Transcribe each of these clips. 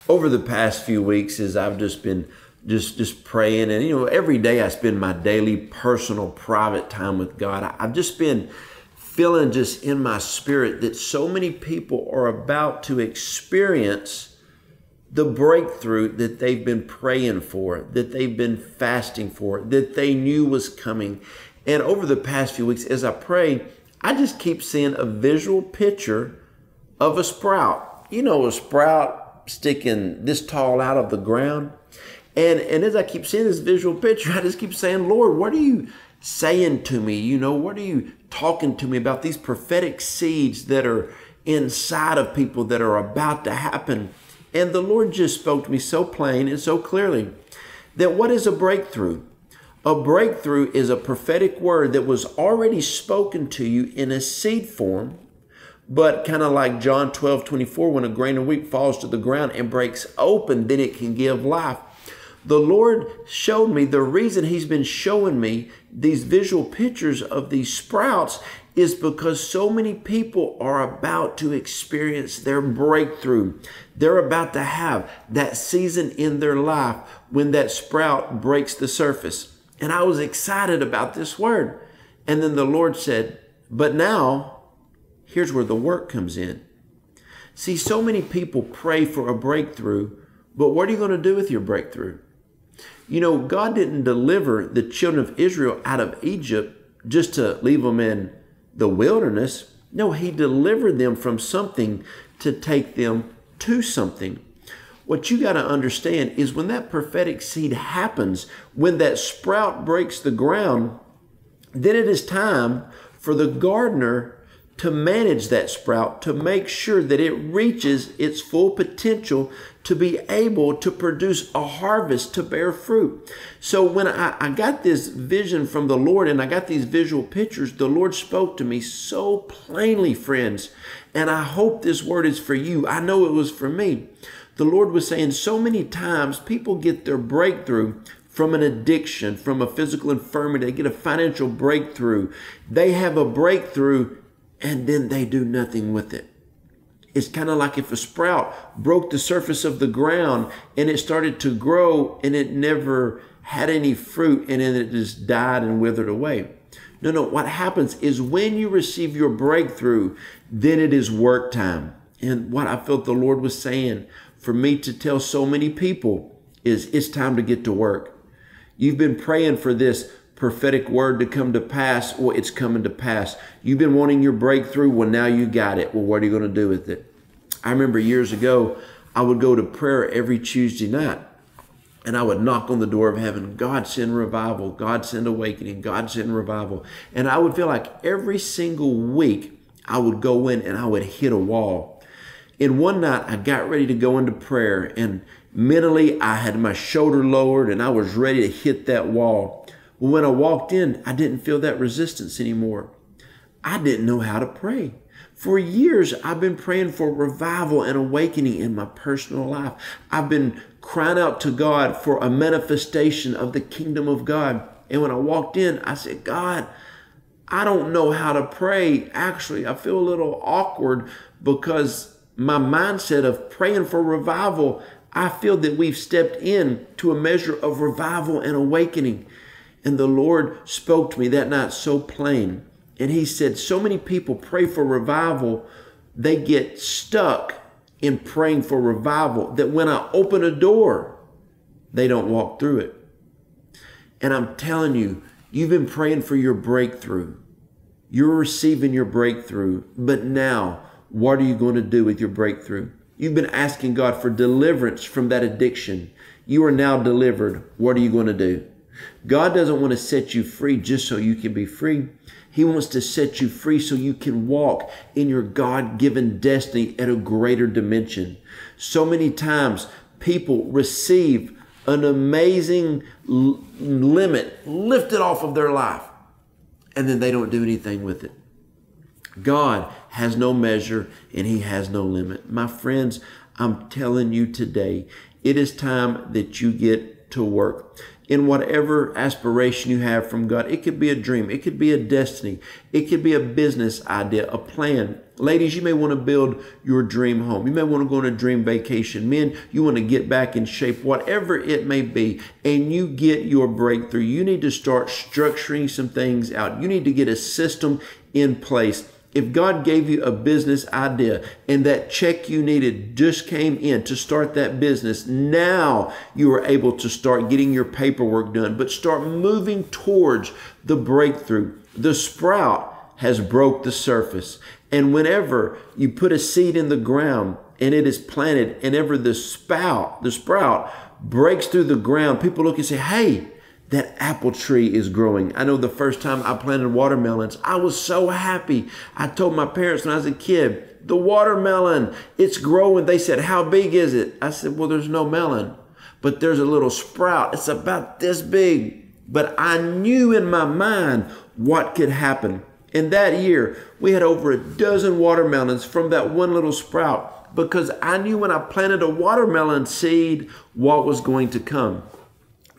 Over the past few weeks, as I've just been just praying, and every day I spend my daily personal private time with God, I've just been feeling just in my spirit that so many people are about to experience the breakthrough that they've been praying for, that they've been fasting for, that they knew was coming. And over the past few weeks, as I pray, I just keep seeing a visual picture of a sprout. A sprout sticking this tall out of the ground. And as I keep seeing this visual picture, I just keep saying, Lord, what are you saying to me? What are you talking to me about these prophetic seeds that are inside of people that are about to happen? And the Lord just spoke to me so plain and so clearly that what is a breakthrough? A breakthrough is a prophetic word that was already spoken to you in a seed form, but kind of like John 12:24, when a grain of wheat falls to the ground and breaks open, then it can give life. The Lord showed me the reason He's been showing me these visual pictures of these sprouts is because so many people are about to experience their breakthrough. They're about to have that season in their life when that sprout breaks the surface. And I was excited about this word. And then the Lord said, but now, here's where the work comes in. See, so many people pray for a breakthrough, but what are you going to do with your breakthrough? God didn't deliver the children of Israel out of Egypt just to leave them in the wilderness. No, He delivered them from something to take them to something. What you got to understand is when that prophetic seed happens, when that sprout breaks the ground, then it is time for the gardener to manage that sprout, to make sure that it reaches its full potential to be able to produce a harvest, to bear fruit. So when I got this vision from the Lord and I got these visual pictures, the Lord spoke to me so plainly, friends. And I hope this word is for you. I know it was for me. The Lord was saying so many times people get their breakthrough from an addiction, from a physical infirmity. They get a financial breakthrough. They have a breakthrough and then they do nothing with it. It's kind of like if a sprout broke the surface of the ground and it started to grow and it never had any fruit and then it just died and withered away. No, what happens is when you receive your breakthrough, then it is work time. And what I felt the Lord was saying for me to tell so many people is it's time to get to work. You've been praying for this prophetic word to come to pass. Well, it's coming to pass. You've been wanting your breakthrough. Well, now you got it. Well, what are you going to do with it? I remember years ago, I would go to prayer every Tuesday night and I would knock on the door of heaven. God send revival. God send awakening. God send revival. And I would feel like every single week I would go in and I would hit a wall. And one night I got ready to go into prayer and mentally I had my shoulder lowered and I was ready to hit that wall. Well, when I walked in, I didn't feel that resistance anymore. I didn't know how to pray. For years, I've been praying for revival and awakening in my personal life. I've been crying out to God for a manifestation of the kingdom of God. And when I walked in, I said, God, I don't know how to pray. Actually, I feel a little awkward because my mindset of praying for revival, I feel that we've stepped in to a measure of revival and awakening. And the Lord spoke to me that night so plain. And He said, so many people pray for revival, they get stuck in praying for revival that when I open a door, they don't walk through it. And I'm telling you, you've been praying for your breakthrough. You're receiving your breakthrough. But now, what are you going to do with your breakthrough? You've been asking God for deliverance from that addiction. You are now delivered. What are you going to do? God doesn't want to set you free just so you can be free. He wants to set you free so you can walk in your God-given destiny at a greater dimension. So many times people receive an amazing limit lifted off of their life, and then they don't do anything with it. God has no measure and He has no limit. My friends, I'm telling you today, it is time that you get to work. In whatever aspiration you have from God, it could be a dream, it could be a destiny, it could be a business idea, a plan. Ladies, you may want to build your dream home. You may want to go on a dream vacation. Men, you want to get back in shape, whatever it may be, and you get your breakthrough. You need to start structuring some things out. You need to get a system in place. If God gave you a business idea and that check you needed just came in to start that business, now you are able to start getting your paperwork done, but start moving towards the breakthrough. The sprout has broke the surface. And whenever you put a seed in the ground and it is planted, and ever the sprout breaks through the ground, people look and say, hey, that apple tree is growing. I know the first time I planted watermelons, I was so happy. I told my parents when I was a kid, the watermelon, it's growing. They said, how big is it? I said, well, there's no melon, but there's a little sprout. It's about this big. But I knew in my mind what could happen. And that year, we had over a dozen watermelons from that one little sprout, because I knew when I planted a watermelon seed what was going to come.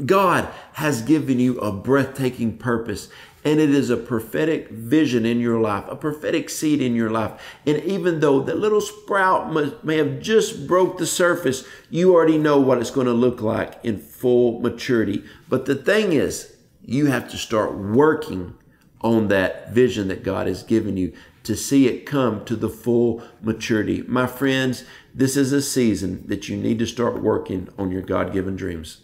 God has given you a breathtaking purpose, and it is a prophetic vision in your life, a prophetic seed in your life. And even though that little sprout may have just broke the surface, you already know what it's going to look like in full maturity. But the thing is, you have to start working on that vision that God has given you to see it come to the full maturity. My friends, this is a season that you need to start working on your God-given dreams.